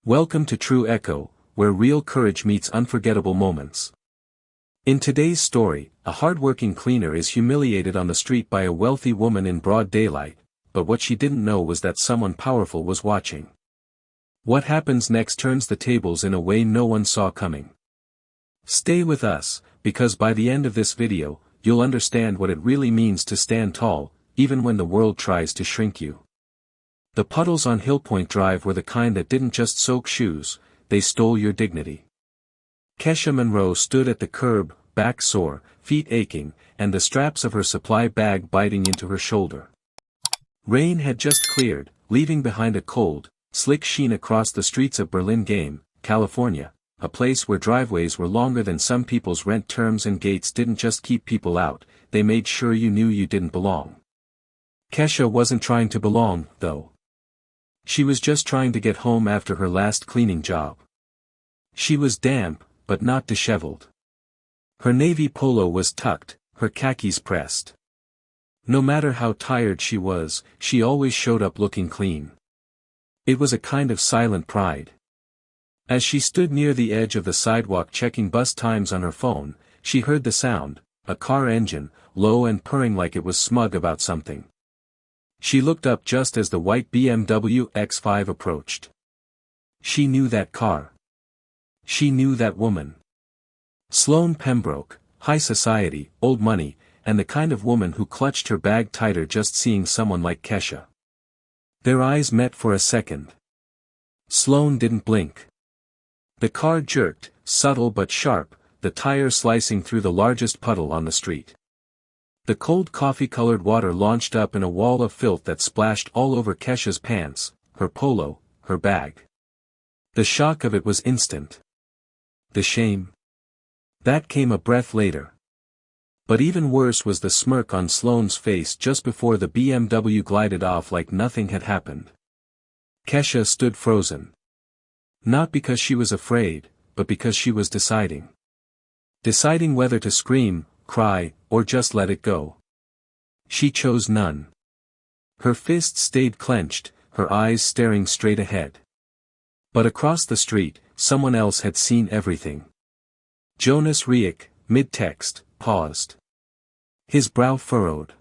Welcome to True Echo, where real courage meets unforgettable moments. In today's story, a hardworking cleaner is humiliated on the street by a wealthy woman in broad daylight, but what she didn't know was that someone powerful was watching. What happens next turns the tables in a way no one saw coming. Stay with us, because by the end of this video, you'll understand what it really means to stand tall, even when the world tries to shrink you. The puddles on Hillpoint Drive were the kind that didn't just soak shoes, they stole your dignity. Kesha Monroe stood at the curb, back sore, feet aching, and the straps of her supply bag biting into her shoulder. Rain had just cleared, leaving behind a cold, slick sheen across the streets of Burlingame, California, a place where driveways were longer than some people's rent terms and gates didn't just keep people out, they made sure you knew you didn't belong. Kesha wasn't trying to belong, though. She was just trying to get home after her last cleaning job. She was damp, but not disheveled. Her navy polo was tucked, her khakis pressed. No matter how tired she was, she always showed up looking clean. It was a kind of silent pride. As she stood near the edge of the sidewalk checking bus times on her phone, she heard the sound, a car engine, low and purring like it was smug about something. She looked up just as the white BMW X5 approached. She knew that car. She knew that woman. Sloane Pembroke, high society, old money, and the kind of woman who clutched her bag tighter just seeing someone like Kesha. Their eyes met for a second. Sloane didn't blink. The car jerked, subtle but sharp, the tire slicing through the largest puddle on the street. The cold coffee-colored water launched up in a wall of filth that splashed all over Kesha's pants, her polo, her bag. The shock of it was instant. The shame? That came a breath later. But even worse was the smirk on Sloane's face just before the BMW glided off like nothing had happened. Kesha stood frozen. Not because she was afraid, but because she was deciding. Deciding whether to scream, cry, or just let it go. She chose none. Her fists stayed clenched, her eyes staring straight ahead. But across the street, someone else had seen everything. Jonas Riek, mid-text, paused. His brow furrowed.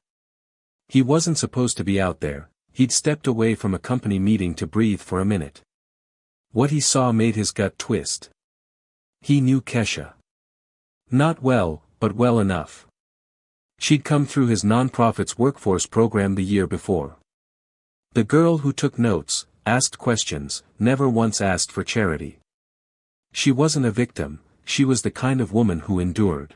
He wasn't supposed to be out there, he'd stepped away from a company meeting to breathe for a minute. What he saw made his gut twist. He knew Kesha. Not well, but well enough. She'd come through his nonprofit's workforce program the year before. The girl who took notes, asked questions, never once asked for charity. She wasn't a victim, she was the kind of woman who endured.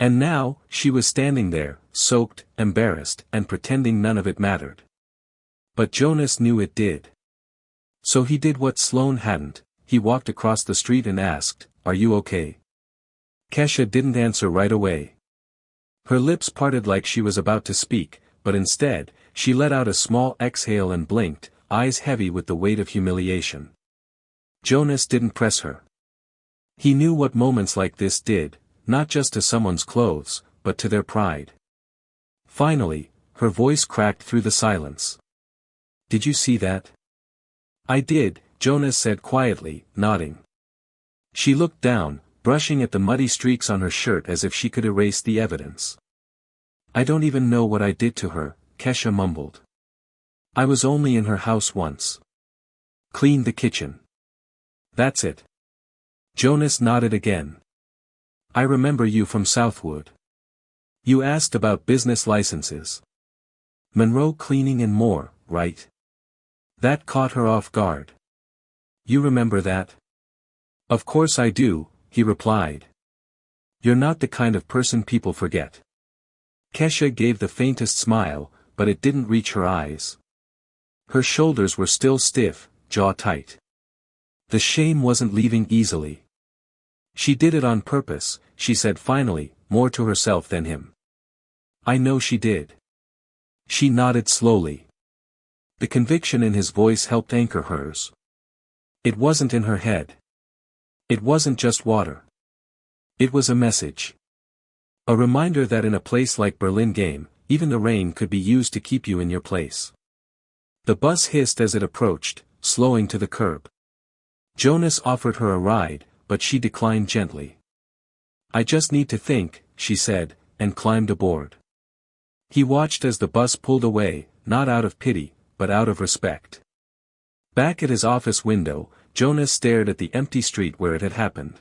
And now, she was standing there, soaked, embarrassed, and pretending none of it mattered. But Jonas knew it did. So he did what Sloane hadn't, he walked across the street and asked, "Are you okay?" Kesha didn't answer right away. Her lips parted like she was about to speak, but instead, she let out a small exhale and blinked, eyes heavy with the weight of humiliation. Jonas didn't press her. He knew what moments like this did, not just to someone's clothes, but to their pride. Finally, her voice cracked through the silence. "Did you see that?" "I did," Jonas said quietly, nodding. She looked down, brushing at the muddy streaks on her shirt as if she could erase the evidence. "I don't even know what I did to her," Kesha mumbled. "I was only in her house once. Cleaned the kitchen. That's it." Jonas nodded again. "I remember you from Southwood. You asked about business licenses. Monroe Cleaning and more, right?" That caught her off guard. "You remember that?" "Of course I do," he replied. "You're not the kind of person people forget." Kesha gave the faintest smile, but it didn't reach her eyes. Her shoulders were still stiff, jaw tight. The shame wasn't leaving easily. "She did it on purpose," she said finally, more to herself than him. "I know she did." She nodded slowly. The conviction in his voice helped anchor hers. It wasn't in her head. It wasn't just water. It was a message. A reminder that in a place like Burlingame, even the rain could be used to keep you in your place. The bus hissed as it approached, slowing to the curb. Jonas offered her a ride, but she declined gently. "I just need to think," she said, and climbed aboard. He watched as the bus pulled away, not out of pity, but out of respect. Back at his office window, Jonas stared at the empty street where it had happened.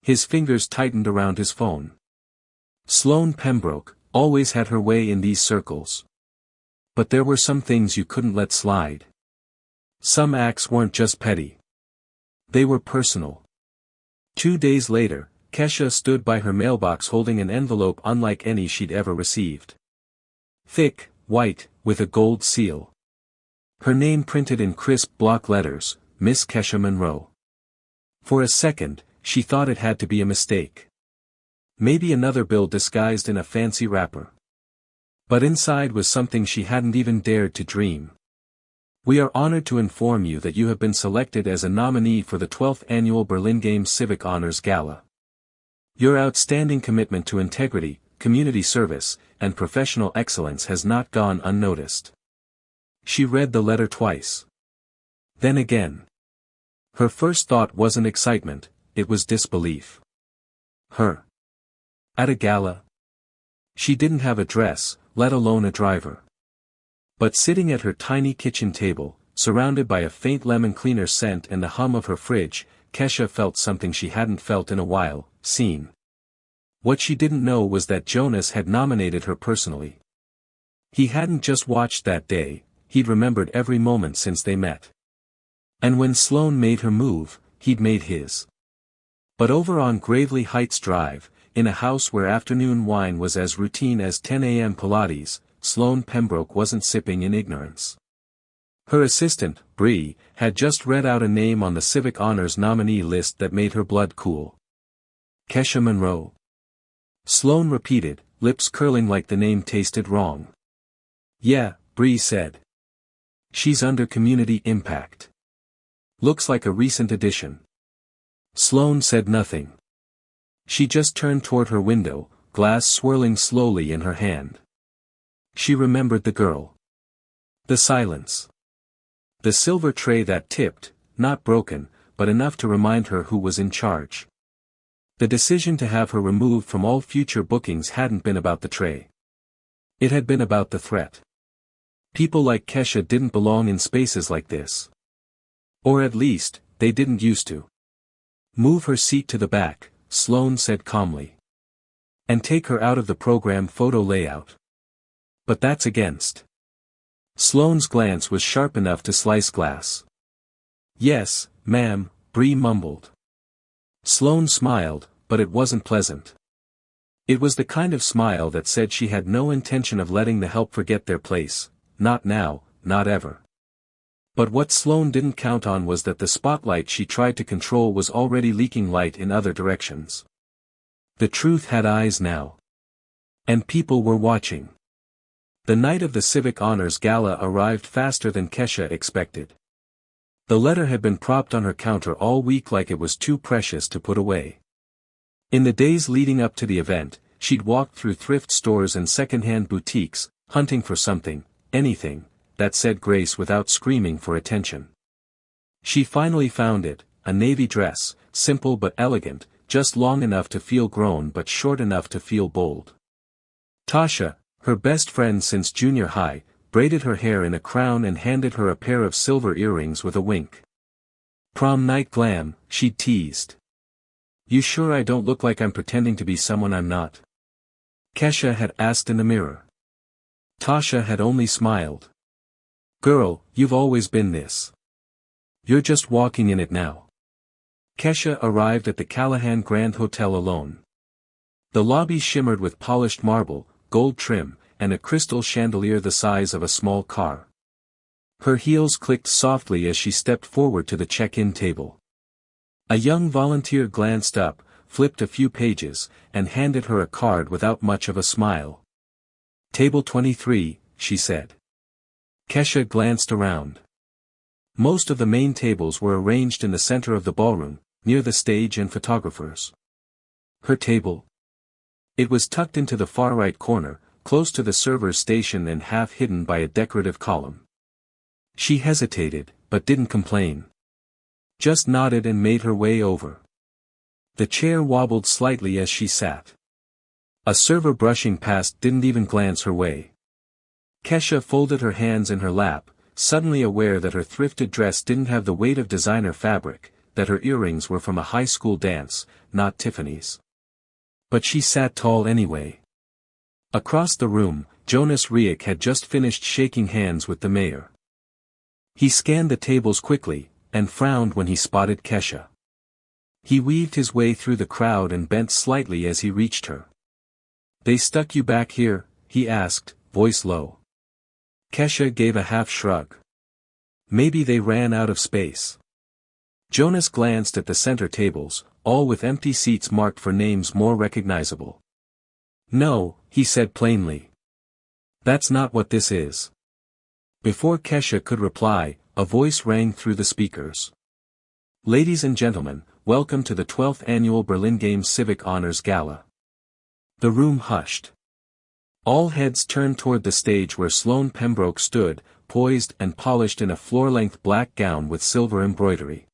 His fingers tightened around his phone. Sloane Pembroke always had her way in these circles. But there were some things you couldn't let slide. Some acts weren't just petty. They were personal. 2 days later, Kesha stood by her mailbox holding an envelope unlike any she'd ever received. Thick, white, with a gold seal. Her name printed in crisp block letters, Miss Kesha Monroe. For a second, she thought it had to be a mistake. Maybe another bill disguised in a fancy wrapper. But inside was something she hadn't even dared to dream. "We are honored to inform you that you have been selected as a nominee for the 12th Annual Burlingame Civic Honors Gala. Your outstanding commitment to integrity, community service, and professional excellence has not gone unnoticed." She read the letter twice. Then again. Her first thought wasn't excitement, it was disbelief. Her. At a gala? She didn't have a dress, let alone a driver. But sitting at her tiny kitchen table, surrounded by a faint lemon cleaner scent and the hum of her fridge, Kesha felt something she hadn't felt in a while, seen. What she didn't know was that Jonas had nominated her personally. He hadn't just watched that day, he'd remembered every moment since they met. And when Sloane made her move, he'd made his. But over on Gravely Heights Drive, in a house where afternoon wine was as routine as 10 a.m. Pilates, Sloane Pembroke wasn't sipping in ignorance. Her assistant, Bree, had just read out a name on the Civic Honors nominee list that made her blood cool. Kesha Monroe. Sloane repeated, lips curling like the name tasted wrong. "Yeah," Bree said. "She's under community impact. Looks like a recent addition." Sloane said nothing. She just turned toward her window, glass swirling slowly in her hand. She remembered the girl. The silence. The silver tray that tipped, not broken, but enough to remind her who was in charge. The decision to have her removed from all future bookings hadn't been about the tray. It had been about the threat. People like Kesha didn't belong in spaces like this. Or at least, they didn't used to. "Move her seat to the back," Sloane said calmly. "And take her out of the program photo layout." "But that's against." Sloane's glance was sharp enough to slice glass. "Yes, ma'am," Bree mumbled. Sloane smiled, but it wasn't pleasant. It was the kind of smile that said she had no intention of letting the help forget their place, not now, not ever. But what Sloane didn't count on was that the spotlight she tried to control was already leaking light in other directions. The truth had eyes now. And people were watching. The night of the Civic Honors Gala arrived faster than Kesha expected. The letter had been propped on her counter all week like it was too precious to put away. In the days leading up to the event, she'd walked through thrift stores and second-hand boutiques, hunting for something, anything, that said grace without screaming for attention. She finally found it, a navy dress, simple but elegant, just long enough to feel grown but short enough to feel bold. Tasha, her best friend since junior high, braided her hair in a crown and handed her a pair of silver earrings with a wink. "Prom night glam," she'd teased. "You sure I don't look like I'm pretending to be someone I'm not?" Kesha had asked in the mirror. Tasha had only smiled. "Girl, you've always been this. You're just walking in it now." Kesha arrived at the Callahan Grand Hotel alone. The lobby shimmered with polished marble, gold trim, and a crystal chandelier the size of a small car. Her heels clicked softly as she stepped forward to the check-in table. A young volunteer glanced up, flipped a few pages, and handed her a card without much of a smile. "Table 23, she said. Kesha glanced around. Most of the main tables were arranged in the center of the ballroom, near the stage and photographers. Her table? It was tucked into the far right corner, close to the server's station and half hidden by a decorative column. She hesitated, but didn't complain. just nodded and made her way over. The chair wobbled slightly as she sat. A server brushing past didn't even glance her way. Kesha folded her hands in her lap, suddenly aware that her thrifted dress didn't have the weight of designer fabric, that her earrings were from a high school dance, not Tiffany's. But she sat tall anyway. Across the room, Jonas Riek had just finished shaking hands with the mayor. He scanned the tables quickly, and frowned when he spotted Kesha. He weaved his way through the crowd and bent slightly as he reached her. "They stuck you back here?" he asked, voice low. Kesha gave a half shrug. "Maybe they ran out of space." Jonas glanced at the center tables, all with empty seats marked for names more recognizable. "No," he said plainly. "That's not what this is." Before Kesha could reply, a voice rang through the speakers. "Ladies and gentlemen, welcome to the 12th Annual Berlin Games Civic Honors Gala." The room hushed. All heads turned toward the stage where Sloane Pembroke stood, poised and polished in a floor-length black gown with silver embroidery.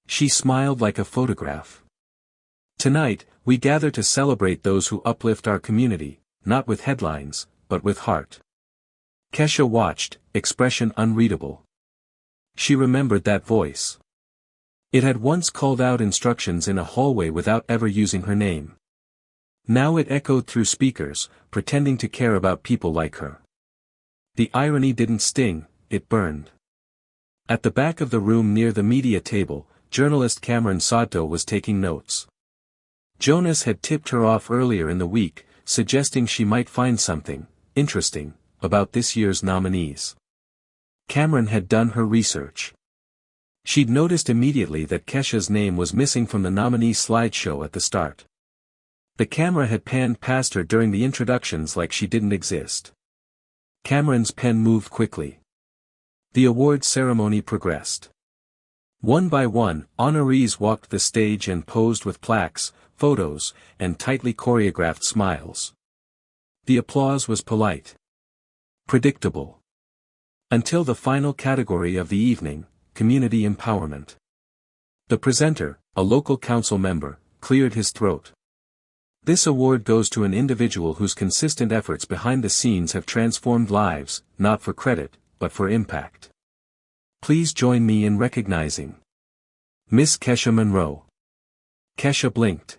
She smiled like a photograph. "Tonight, we gather to celebrate those who uplift our community, not with headlines, but with heart." Kesha watched, expression unreadable. She remembered that voice. It had once called out instructions in a hallway without ever using her name. Now it echoed through speakers, pretending to care about people like her. The irony didn't sting, it burned. At the back of the room near the media table, journalist Cameron Sodto was taking notes. Jonas had tipped her off earlier in the week, suggesting she might find something interesting about this year's nominees. Cameron had done her research. She'd noticed immediately that Kesha's name was missing from the nominee slideshow at the start. The camera had panned past her during the introductions like she didn't exist. Cameron's pen moved quickly. The award ceremony progressed. One by one, honorees walked the stage and posed with plaques, photos, and tightly choreographed smiles. The applause was polite. Predictable. Until the final category of the evening, community empowerment. The presenter, a local council member, cleared his throat. "This award goes to an individual whose consistent efforts behind the scenes have transformed lives, not for credit, but for impact. Please join me in recognizing Miss Kesha Monroe." Kesha blinked.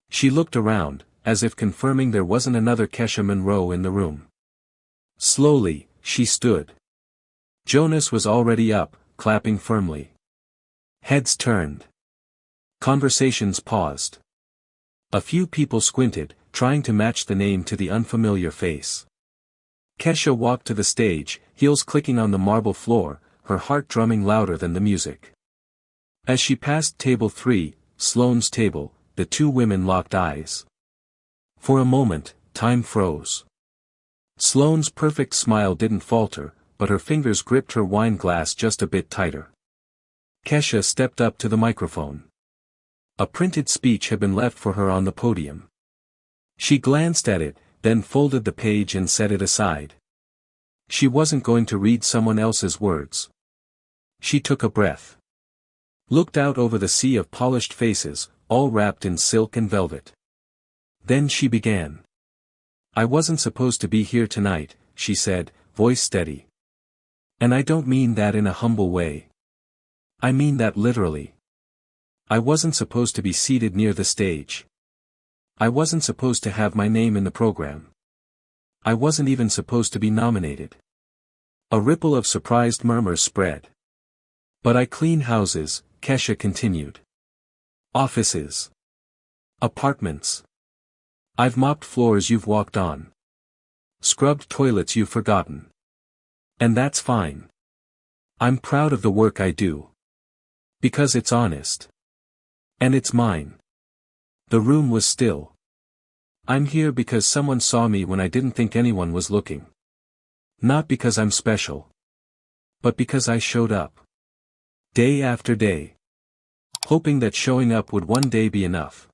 She looked around, as if confirming there wasn't another Kesha Monroe in the room. Slowly, she stood. Jonas was already up, clapping firmly. Heads turned. Conversations paused. A few people squinted, trying to match the name to the unfamiliar face. Kesha walked to the stage, heels clicking on the marble floor, her heart drumming louder than the music. As she passed table 3, Sloane's table, the two women locked eyes. For a moment, time froze. Sloane's perfect smile didn't falter, but her fingers gripped her wine glass just a bit tighter. Kesha stepped up to the microphone. A printed speech had been left for her on the podium. She glanced at it, then folded the page and set it aside. She wasn't going to read someone else's words. She took a breath. Looked out over the sea of polished faces, all wrapped in silk and velvet. Then she began. "I wasn't supposed to be here tonight," she said, voice steady. "And I don't mean that in a humble way. I mean that literally. I wasn't supposed to be seated near the stage. I wasn't supposed to have my name in the program. I wasn't even supposed to be nominated." A ripple of surprised murmurs spread. "But I clean houses," Kesha continued. "Offices. Apartments. I've mopped floors you've walked on. Scrubbed toilets you've forgotten. And that's fine. I'm proud of the work I do. Because it's honest. And it's mine." The room was still. "I'm here because someone saw me when I didn't think anyone was looking. Not because I'm special. But because I showed up. Day after day. Hoping that showing up would one day be enough."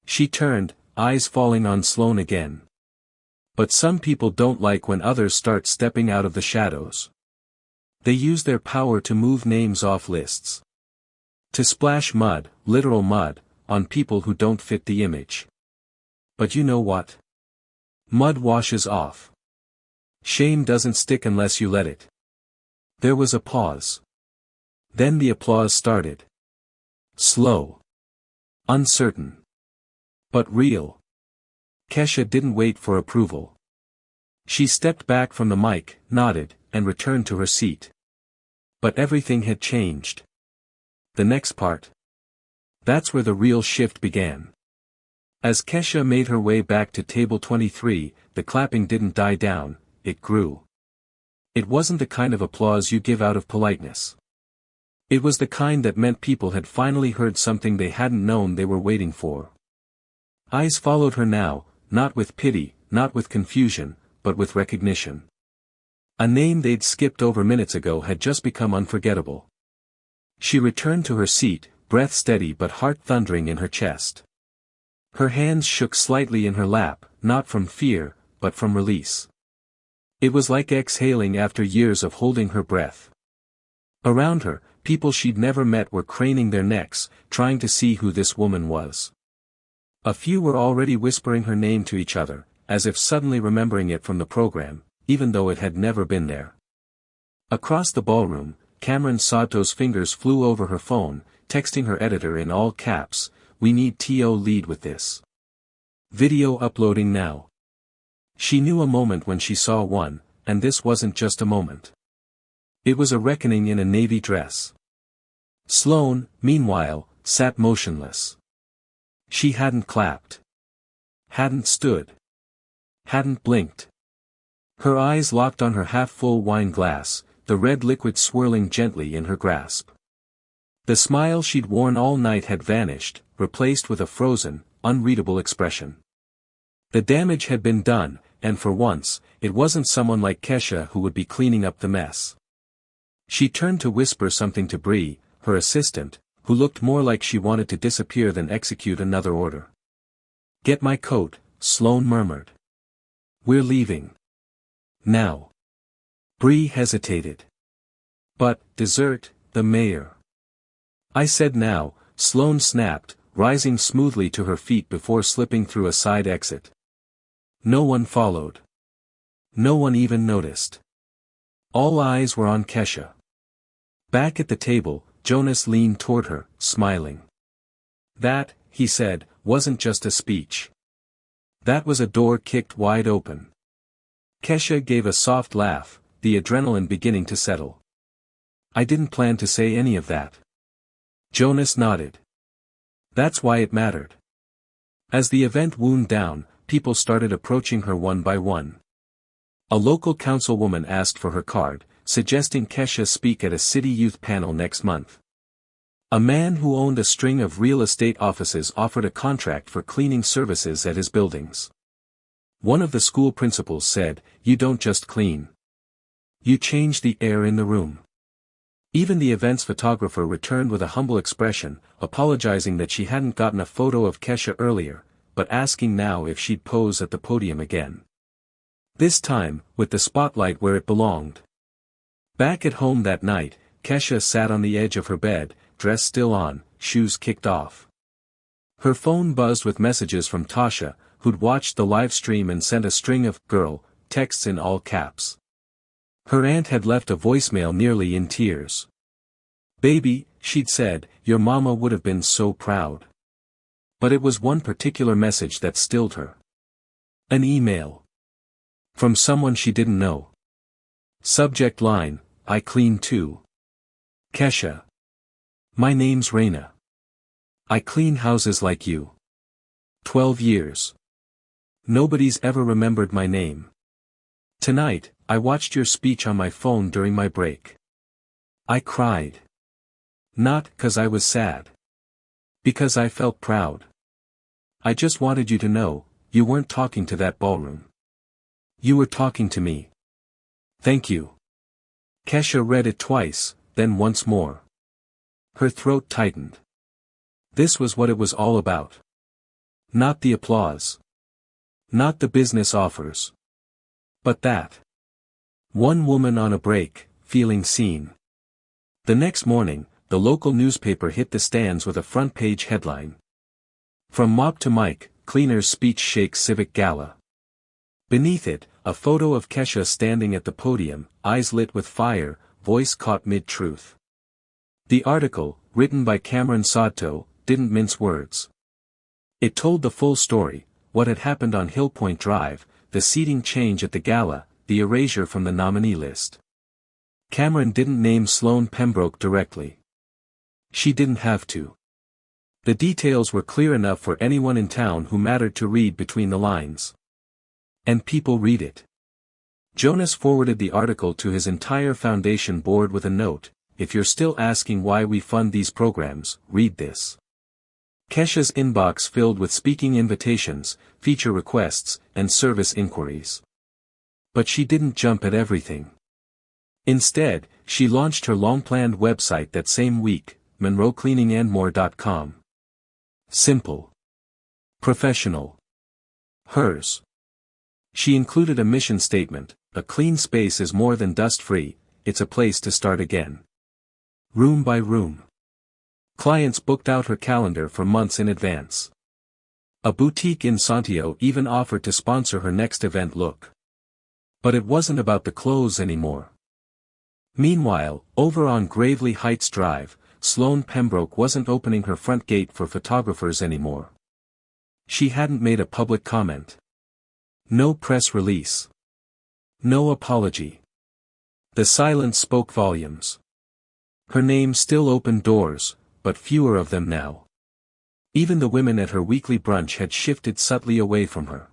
She turned, eyes falling on Sloane again. "But some people don't like when others start stepping out of the shadows. They use their power to move names off lists. To splash mud, literal mud, on people who don't fit the image. But you know what? Mud washes off. Shame doesn't stick unless you let it. There was a pause. Then the applause started. Slow. Uncertain. But real. Kesha didn't wait for approval. She stepped back from the mic, nodded, and returned to her seat. But everything had changed. The next part. That's where the real shift began. As Kesha made her way back to table 23, the clapping didn't die down, it grew. It wasn't the kind of applause you give out of politeness. It was the kind that meant people had finally heard something they hadn't known they were waiting for. Eyes followed her now, not with pity, not with confusion, but with recognition. A name they'd skipped over minutes ago had just become unforgettable. She returned to her seat, breath steady but heart thundering in her chest. Her hands shook slightly in her lap, not from fear, but from release. It was like exhaling after years of holding her breath. Around her, people she'd never met were craning their necks, trying to see who this woman was. A few were already whispering her name to each other, as if suddenly remembering it from the program, even though it had never been there. Across the ballroom, Cameron Sato's fingers flew over her phone, texting her editor in all caps, "We need to lead with this. Video uploading now." She knew a moment when she saw one, and this wasn't just a moment. It was a reckoning in a navy dress. Sloane, meanwhile, sat motionless. She hadn't clapped. Hadn't stood. Hadn't blinked. Her eyes locked on her half-full wine glass, the red liquid swirling gently in her grasp. The smile she'd worn all night had vanished, replaced with a frozen, unreadable expression. The damage had been done, and for once, it wasn't someone like Kesha who would be cleaning up the mess. She turned to whisper something to Bree, her assistant, who looked more like she wanted to disappear than execute another order. "Get my coat," Sloane murmured. "We're leaving. Now." Bree hesitated. "But, dessert, the mayor." "I said now," Sloane snapped, rising smoothly to her feet before slipping through a side exit. No one followed. No one even noticed. All eyes were on Kesha. Back at the table, Jonas leaned toward her, smiling. "That," he said, "wasn't just a speech. That was a door kicked wide open." Kesha gave a soft laugh, the adrenaline beginning to settle. "I didn't plan to say any of that." Jonas nodded. "That's why it mattered." As the event wound down, people started approaching her one by one. A local councilwoman asked for her card, suggesting Kesha speak at a city youth panel next month. A man who owned a string of real estate offices offered a contract for cleaning services at his buildings. One of the school principals said, "You don't just clean. You change the air in the room." Even the event's photographer returned with a humble expression, apologizing that she hadn't gotten a photo of Kesha earlier, but asking now if she'd pose at the podium again. This time, with the spotlight where it belonged. Back at home that night, Kesha sat on the edge of her bed, dress still on, shoes kicked off. Her phone buzzed with messages from Tasha, who'd watched the live stream and sent a string of "girl" texts in all caps. Her aunt had left a voicemail nearly in tears. "Baby," she'd said, "your mama would have been so proud." But it was one particular message that stilled her. An email. From someone she didn't know. Subject line, "I clean too. Kesha. My name's Raina. I clean houses like you. 12 years. Nobody's ever remembered my name. Tonight, I watched your speech on my phone during my break. I cried. Not 'cause I was sad. Because I felt proud. I just wanted you to know, you weren't talking to that ballroom. You were talking to me. Thank you." Kesha read it twice, then once more. Her throat tightened. This was what it was all about. Not the applause. Not the business offers. But that. One woman on a break, feeling seen. The next morning, the local newspaper hit the stands with a front-page headline. From mop to mic, cleaner's speech shakes civic gala. Beneath it, a photo of Kesha standing at the podium, eyes lit with fire, voice caught mid-truth. The article, written by Cameron Sodto, didn't mince words. It told the full story, what had happened on Hillpoint Drive, the seating change at the gala, the erasure from the nominee list. Cameron didn't name Sloane Pembroke directly. She didn't have to. The details were clear enough for anyone in town who mattered to read between the lines. And people read it. Jonas forwarded the article to his entire foundation board with a note, if you're still asking why we fund these programs, read this. Kesha's inbox filled with speaking invitations, feature requests, and service inquiries. But she didn't jump at everything. Instead, she launched her long-planned website that same week, MonroeCleaningandMore.com. Simple. Professional. Hers. She included a mission statement, a clean space is more than dust-free, it's a place to start again. Room by room. Clients booked out her calendar for months in advance. A boutique in Santiago even offered to sponsor her next event look. But it wasn't about the clothes anymore. Meanwhile, over on Gravely Heights Drive, Sloane Pembroke wasn't opening her front gate for photographers anymore. She hadn't made a public comment. No press release. No apology. The silence spoke volumes. Her name still opened doors, but fewer of them now. Even the women at her weekly brunch had shifted subtly away from her.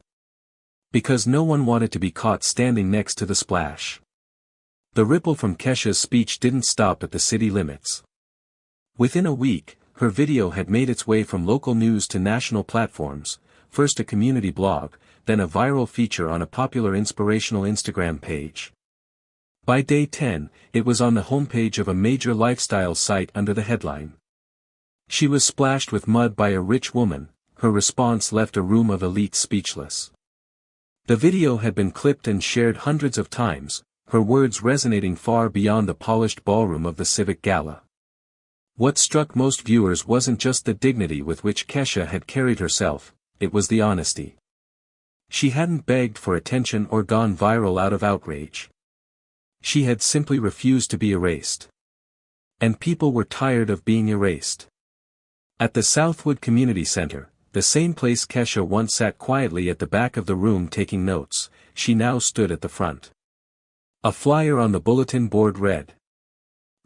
Because no one wanted to be caught standing next to the splash. The ripple from Kesha's speech didn't stop at the city limits. Within a week, her video had made its way from local news to national platforms, first a community blog, then a viral feature on a popular Inspirational Instagram page. By day 10, it was on the homepage of a major lifestyle site under the headline. She was splashed with mud by a rich woman, her response left a room of elites speechless. The video had been clipped and shared hundreds of times, her words resonating far beyond the polished ballroom of the Civic Gala. What struck most viewers wasn't just the dignity with which Kesha had carried herself, it was the honesty. She hadn't begged for attention or gone viral out of outrage. She had simply refused to be erased. And people were tired of being erased. At the Southwood Community Center, the same place Kesha once sat quietly at the back of the room taking notes, she now stood at the front. A flyer on the bulletin board read,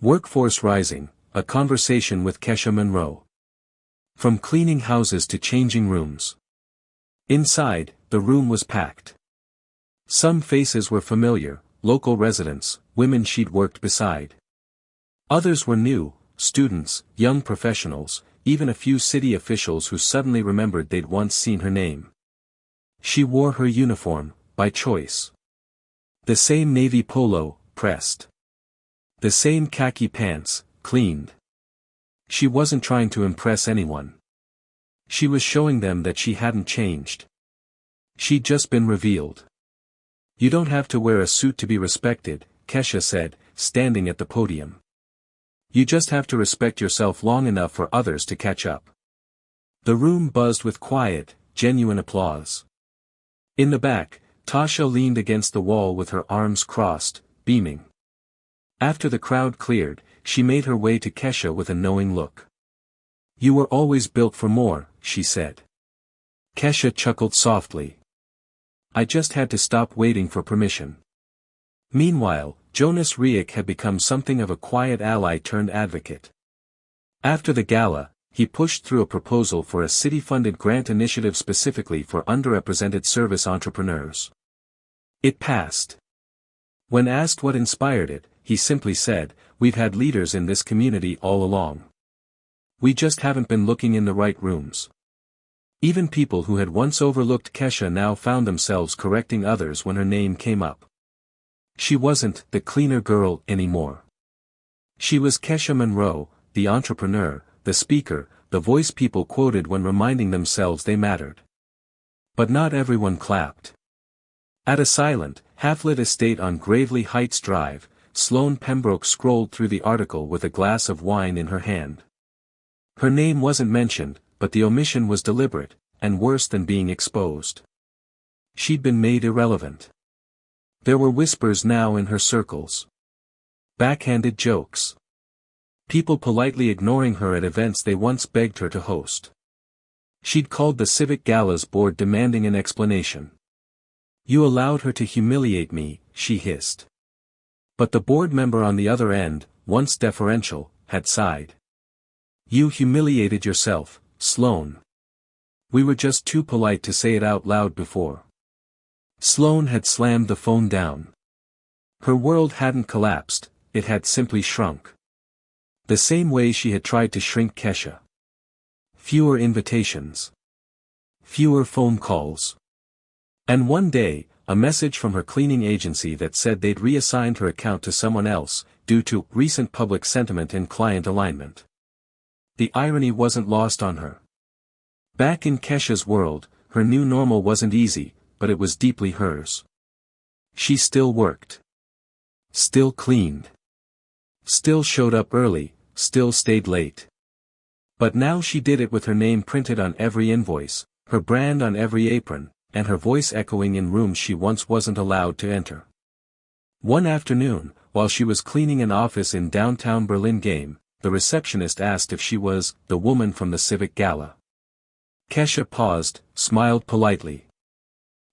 "Workforce Rising, a conversation with Kesha Monroe. From cleaning houses to changing rooms." Inside, the room was packed. Some faces were familiar, local residents, women she'd worked beside. Others were new, students, young professionals, even a few city officials who suddenly remembered they'd once seen her name. She wore her uniform, by choice. The same navy polo, pressed. The same khaki pants, cleaned. She wasn't trying to impress anyone. She was showing them that she hadn't changed. She'd just been revealed. "You don't have to wear a suit to be respected," Kesha said, standing at the podium. "You just have to respect yourself long enough for others to catch up." The room buzzed with quiet, genuine applause. In the back, Tasha leaned against the wall with her arms crossed, beaming. After the crowd cleared, she made her way to Kesha with a knowing look. "You were always built for more," she said. Kesha chuckled softly. "I just had to stop waiting for permission." Meanwhile, Jonas Riek had become something of a quiet ally turned advocate. After the gala, he pushed through a proposal for a city-funded grant initiative specifically for underrepresented service entrepreneurs. It passed. When asked what inspired it, he simply said, "We've had leaders in this community all along. We just haven't been looking in the right rooms." Even people who had once overlooked Kesha now found themselves correcting others when her name came up. She wasn't the cleaner girl anymore. She was Kesha Monroe, the entrepreneur, the speaker, the voice people quoted when reminding themselves they mattered. But not everyone clapped. At a silent, half-lit estate on Gravely Heights Drive, Sloane Pembroke scrolled through the article with a glass of wine in her hand. Her name wasn't mentioned, but the omission was deliberate, and worse than being exposed. She'd been made irrelevant. There were whispers now in her circles. Backhanded jokes. People politely ignoring her at events they once begged her to host. She'd called the Civic Gala's board demanding an explanation. "You allowed her to humiliate me," she hissed. But the board member on the other end, once deferential, had sighed. "You humiliated yourself, Sloane. We were just too polite to say it out loud before." Sloane had slammed the phone down. Her world hadn't collapsed, it had simply shrunk. The same way she had tried to shrink Kesha. Fewer invitations. Fewer phone calls. And one day, a message from her cleaning agency that said they'd reassigned her account to someone else, due to recent public sentiment and client alignment. The irony wasn't lost on her. Back in Kesha's world, her new normal wasn't easy, but it was deeply hers. She still worked. Still cleaned. Still showed up early, still stayed late. But now she did it with her name printed on every invoice, her brand on every apron, and her voice echoing in rooms she once wasn't allowed to enter. One afternoon, while she was cleaning an office in downtown Berlin, the receptionist asked if she was the woman from the Civic Gala. Kesha paused, smiled politely.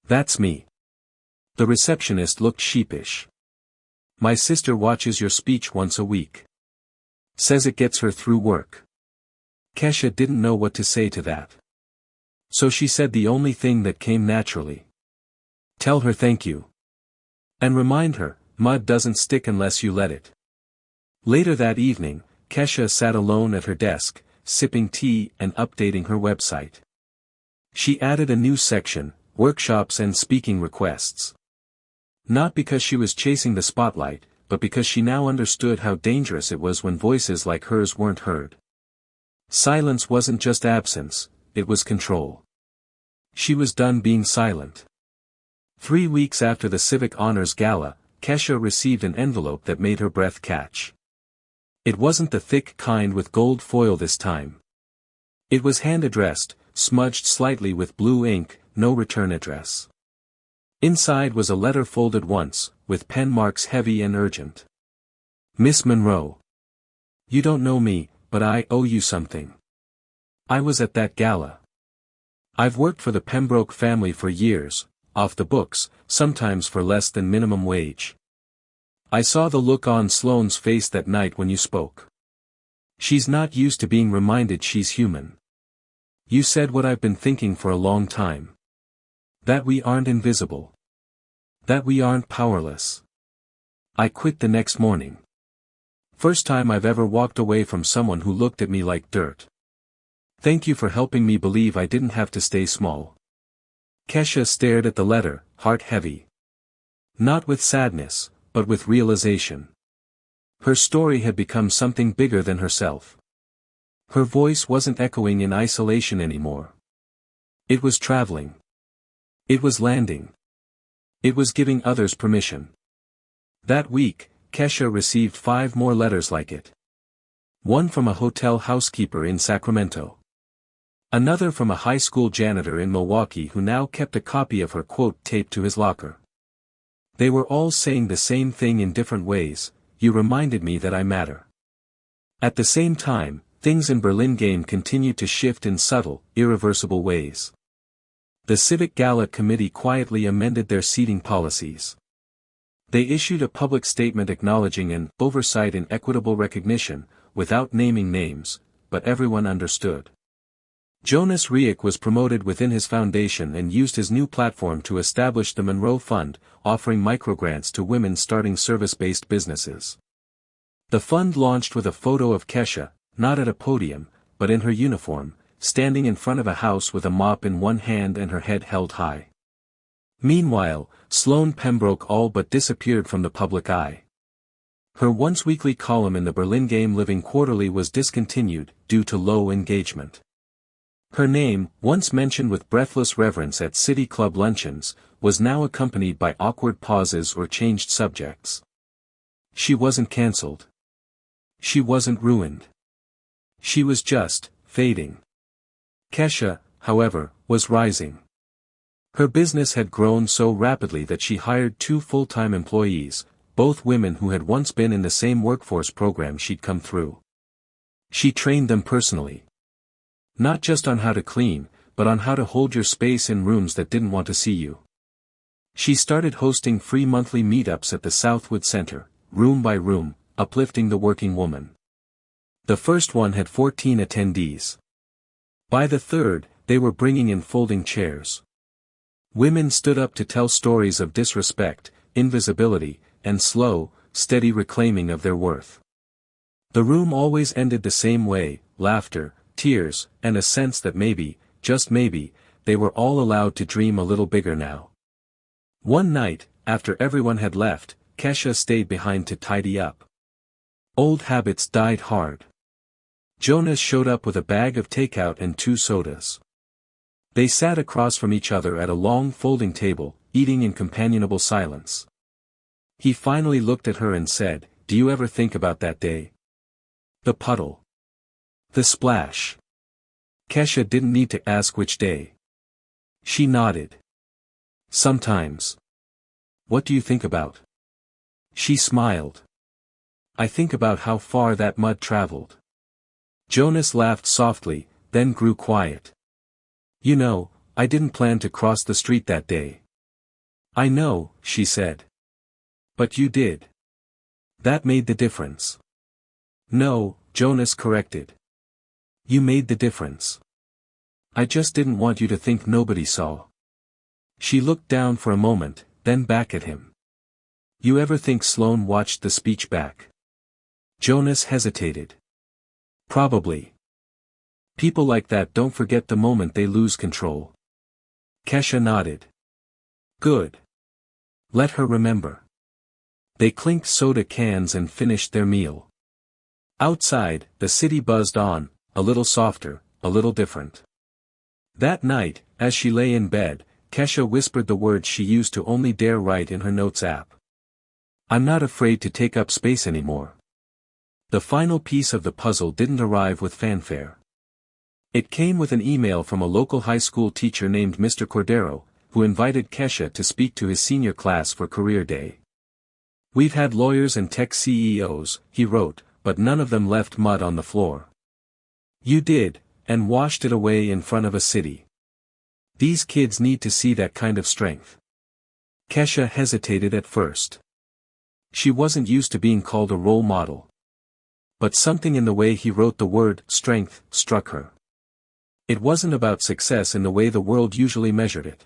"That's me." The receptionist looked sheepish. "My sister watches your speech once a week. Says it gets her through work." Kesha didn't know what to say to that. So she said the only thing that came naturally. "Tell her thank you. And remind her, mud doesn't stick unless you let it." Later that evening, Kesha sat alone at her desk, sipping tea and updating her website. She added a new section, workshops and speaking requests. Not because she was chasing the spotlight, but because she now understood how dangerous it was when voices like hers weren't heard. Silence wasn't just absence, it was control. She was done being silent. 3 weeks after the Civic Honors Gala, Kesha received an envelope that made her breath catch. It wasn't the thick kind with gold foil this time. It was hand-addressed, smudged slightly with blue ink, no return address. Inside was a letter folded once, with pen marks heavy and urgent. "Miss Monroe. You don't know me, but I owe you something. I was at that gala. I've worked for the Pembroke family for years, off the books, sometimes for less than minimum wage. I saw the look on Sloane's face that night when you spoke. She's not used to being reminded she's human. You said what I've been thinking for a long time. That we aren't invisible. That we aren't powerless. I quit the next morning. First time I've ever walked away from someone who looked at me like dirt. Thank you for helping me believe I didn't have to stay small." Kesha stared at the letter, heart heavy. Not with sadness, but with realization. Her story had become something bigger than herself. Her voice wasn't echoing in isolation anymore. It was traveling. It was landing. It was giving others permission. That week, Kesha received 5 more letters like it. One from a hotel housekeeper in Sacramento. Another from a high school janitor in Milwaukee who now kept a copy of her quote taped to his locker. They were all saying the same thing in different ways: "You reminded me that I matter." At the same time, things in Berlin continued to shift in subtle, irreversible ways. The Civic Gala Committee quietly amended their seating policies. They issued a public statement acknowledging an oversight in equitable recognition, without naming names, but everyone understood. Jonas Riek was promoted within his foundation and used his new platform to establish the Monroe Fund, offering microgrants to women starting service-based businesses. The fund launched with a photo of Kesha, not at a podium, but in her uniform, standing in front of a house with a mop in one hand and her head held high. Meanwhile, Sloane Pembroke all but disappeared from the public eye. Her once-weekly column in the Berlin Living Quarterly was discontinued, due to low engagement. Her name, once mentioned with breathless reverence at city club luncheons, was now accompanied by awkward pauses or changed subjects. She wasn't cancelled. She wasn't ruined. She was just fading. Kesha, however, was rising. Her business had grown so rapidly that she hired 2 full-time employees, both women who had once been in the same workforce program she'd come through. She trained them personally. Not just on how to clean, but on how to hold your space in rooms that didn't want to see you. She started hosting free monthly meetups at the Southwood Center, room by room, uplifting the working woman. The first one had 14 attendees. By the third, they were bringing in folding chairs. Women stood up to tell stories of disrespect, invisibility, and slow, steady reclaiming of their worth. The room always ended the same way: laughter, tears, and a sense that maybe, just maybe, they were all allowed to dream a little bigger now. One night, after everyone had left, Kesha stayed behind to tidy up. Old habits died hard. Jonas showed up with a bag of takeout and 2 sodas. They sat across from each other at a long folding table, eating in companionable silence. He finally looked at her and said, "Do you ever think about that day? The puddle. The splash." Kesha didn't need to ask which day. She nodded. "Sometimes." "What do you think about?" She smiled. "I think about how far that mud traveled." Jonas laughed softly, then grew quiet. "You know, I didn't plan to cross the street that day." "I know," she said. "But you did. That made the difference." "No," Jonas corrected. "You made the difference. I just didn't want you to think nobody saw." She looked down for a moment, then back at him. "You ever think Sloane watched the speech back?" Jonas hesitated. "Probably. People like that don't forget the moment they lose control." Kesha nodded. "Good. Let her remember." They clinked soda cans and finished their meal. Outside, the city buzzed on, a little softer, a little different. That night, as she lay in bed, Kesha whispered the words she used to only dare write in her notes app. "I'm not afraid to take up space anymore." The final piece of the puzzle didn't arrive with fanfare. It came with an email from a local high school teacher named Mr. Cordero, who invited Kesha to speak to his senior class for Career Day. "We've had lawyers and tech CEOs," he wrote, "but none of them left mud on the floor. You did, and washed it away in front of a city. These kids need to see that kind of strength." Kesha hesitated at first. She wasn't used to being called a role model. But something in the way he wrote the word strength struck her. It wasn't about success in the way the world usually measured it.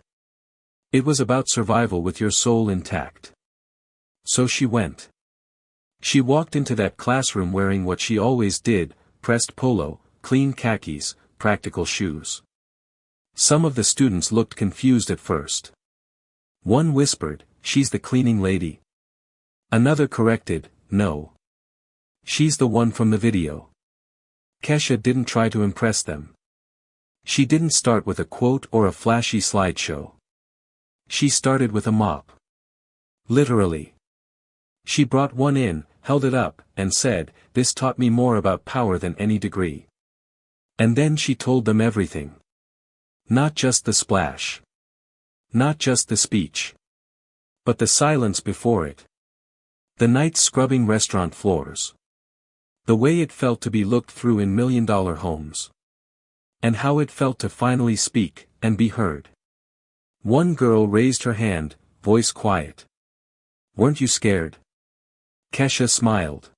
It was about survival with your soul intact. So she went. She walked into that classroom wearing what she always did: pressed polo, clean khakis, practical shoes. Some of the students looked confused at first. One whispered, "She's the cleaning lady." Another corrected, "No. She's the one from the video." Kesha didn't try to impress them. She didn't start with a quote or a flashy slideshow. She started with a mop. Literally. She brought one in, held it up, and said, "This taught me more about power than any degree." And then she told them everything. Not just the splash. Not just the speech. But the silence before it. The night scrubbing restaurant floors. The way it felt to be looked through in million-dollar homes. And how it felt to finally speak, and be heard. One girl raised her hand, voice quiet. "Weren't you scared?" Kesha smiled.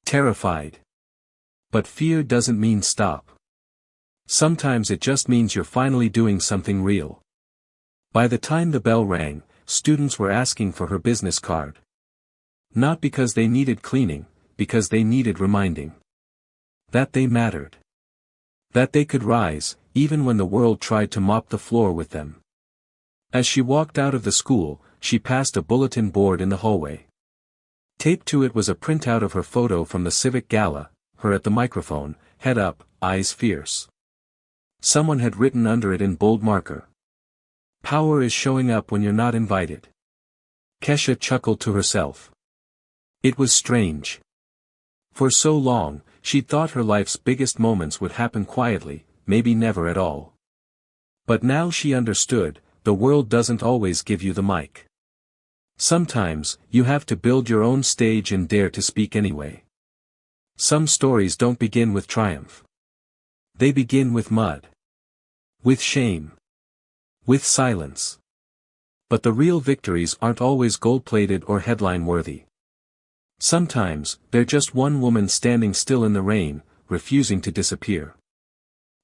"Terrified. But fear doesn't mean stop. Sometimes it just means you're finally doing something real." By the time the bell rang, students were asking for her business card. Not because they needed cleaning, because they needed reminding. That they mattered. That they could rise, even when the world tried to mop the floor with them. As she walked out of the school, she passed a bulletin board in the hallway. Taped to it was a printout of her photo from the Civic Gala, her at the microphone, head up, eyes fierce. Someone had written under it in bold marker, "Power is showing up when you're not invited." Kesha chuckled to herself. It was strange. For so long, she'd thought her life's biggest moments would happen quietly, maybe never at all. But now she understood, the world doesn't always give you the mic. Sometimes, you have to build your own stage and dare to speak anyway. Some stories don't begin with triumph. They begin with mud. With shame. With silence. But the real victories aren't always gold-plated or headline-worthy. Sometimes, they're just one woman standing still in the rain, refusing to disappear.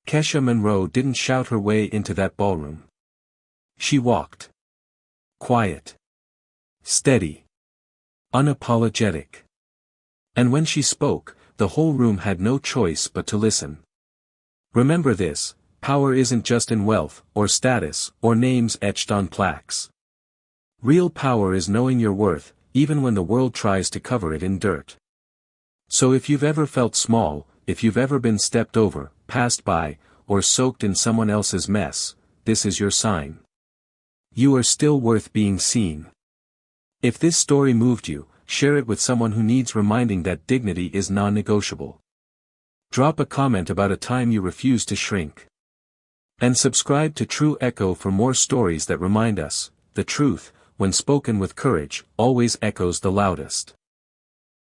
Kesha Monroe didn't shout her way into that ballroom. She walked. Quiet. Steady. Unapologetic. And when she spoke, the whole room had no choice but to listen. Remember this, power isn't just in wealth, or status, or names etched on plaques. Real power is knowing your worth, even when the world tries to cover it in dirt. So if you've ever felt small, if you've ever been stepped over, passed by, or soaked in someone else's mess, this is your sign. You are still worth being seen. If this story moved you, share it with someone who needs reminding that dignity is non-negotiable. Drop a comment about a time you refused to shrink. And subscribe to True Echo for more stories that remind us, the truth, when spoken with courage, always echoes the loudest.